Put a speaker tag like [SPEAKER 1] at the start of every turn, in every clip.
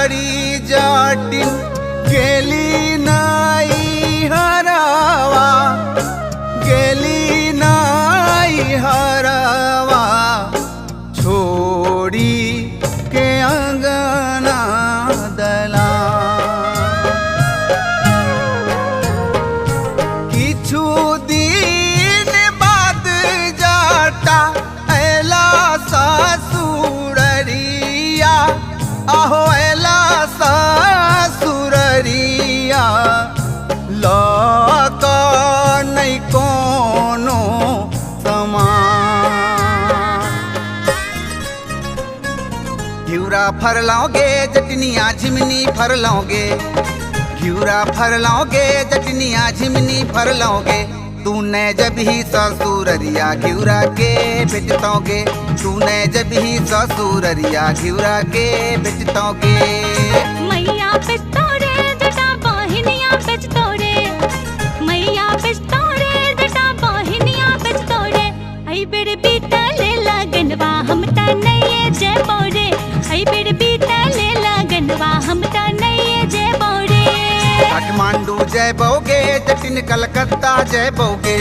[SPEAKER 1] सुंदरी जाटिन गेली नाई हरावा, गेली नाई हरावा, छोड़ी के अंगना दला। किछु दिन बाद जाटा एला ससुररिया, आहो एला ससुररिया, लक नहीं कोनो समान। घिउरा फरलाओगे जटनिया झिमनी फरलाओगे, घिउरा फरलाओगे जटनिया झिमनी फरलाओगे, तूने जब ही ससुररिया घिउरा के बेचतोगे, तूने जब ही ससुररिया घिउरा के बेचतोगे।
[SPEAKER 2] मैया बेचतोरे जटा बहिनिया बेचतोरे, मैया बेचतोरे जटा बहिनिया बेचतोरे, आई बेर बीतले लगनवा हम त नहीं जेबोरे, आई बेर बीतले लगनवा हम त नहीं जेबोरे।
[SPEAKER 1] काठमांडू जयबोगे जटिन कलकत्ता जयबोगे,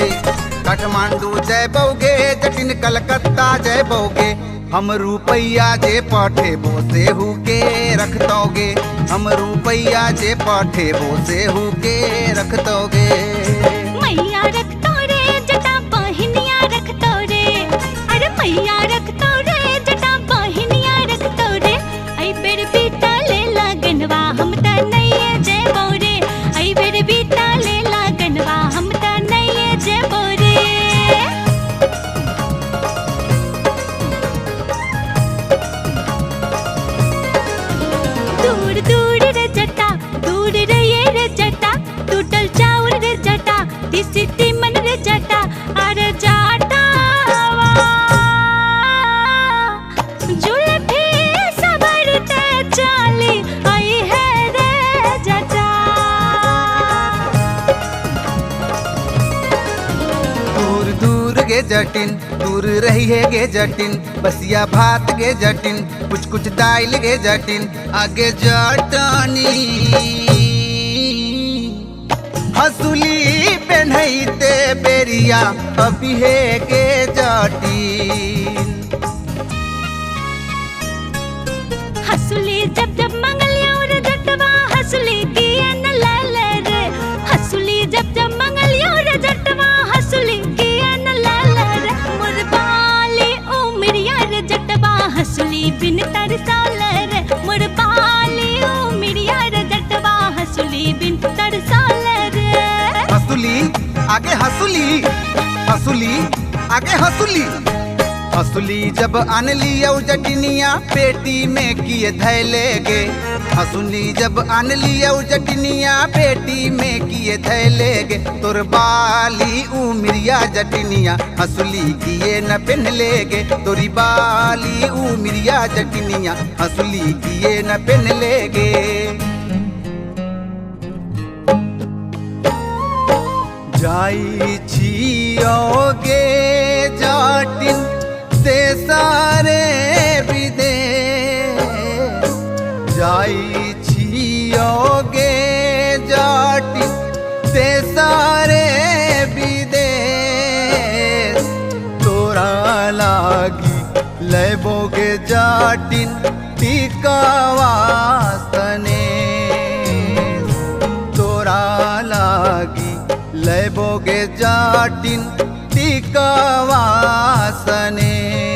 [SPEAKER 1] काठमांडू जयबोगे जटिन कलकत्ता जयबोगे, हम रुपैया जे पठेबो सेहू के रखतोगे, हम रुपैया जे पठेबो सेहू के रखतोगे।
[SPEAKER 2] मैया रखतोरे जटा बहिनिया रखतोरे, अरे मैया रखतोरे जटा बहिनिया रखतोरे, आई बेर बीतले लगनवा हम त नहीं जेबोरे, आई बेर बीतले लगनवा हम त नहीं जेबोरे। दूर दूर रे जटा, दूर रे ये रे जटा, टूटल चाउर रे जटा, दिसती मन रे जटा, अरे जाटा जुल्फी सबरते चाली आई है रे जटा।
[SPEAKER 1] दूर दूर गे जटिन, दूर रही है गे जटिन, बसिया भात गे जटिन, कुछ कुछ दाइल गे जटिन, आगे जटनी हसुली पेन्हैते बेरिया अभी है गे जटिन।
[SPEAKER 2] हसुली जब जब मंगलिया रे जटवा हसुली किए न लाले रे, हसुली जब जब मंगलिया रे जटवा हसुली किए न लाले रे, मुरबाली उमरिया रे जटवा हसुली बिन तरसाले रे, मुरबाली उमरिया रे जटवा हसुली बिन तरसाले रे।
[SPEAKER 1] हसुली आगे हसुली, हसुली आगे हसुली, हसुली जब आनली औ जटनिया पेटी में किए धैले गे, हसुली जब आनली औ जटनिया पेटी में किए धैले गे, तोर बाली उमिरिया जटनिया हसुली किए न पहनले गे, तोरी बाली उमिरिया जटनिया हसुली किए न पहनले गे। जाई छियोगे जाटिन ते सारे विदेश, जाई छियोगे जाटिन ते सारे विदेश, तोरा लागी लेबोगे जाटिन टिकावा सनेस, तोरा लागी लेबोगे जाटिन टिकावा सनेस।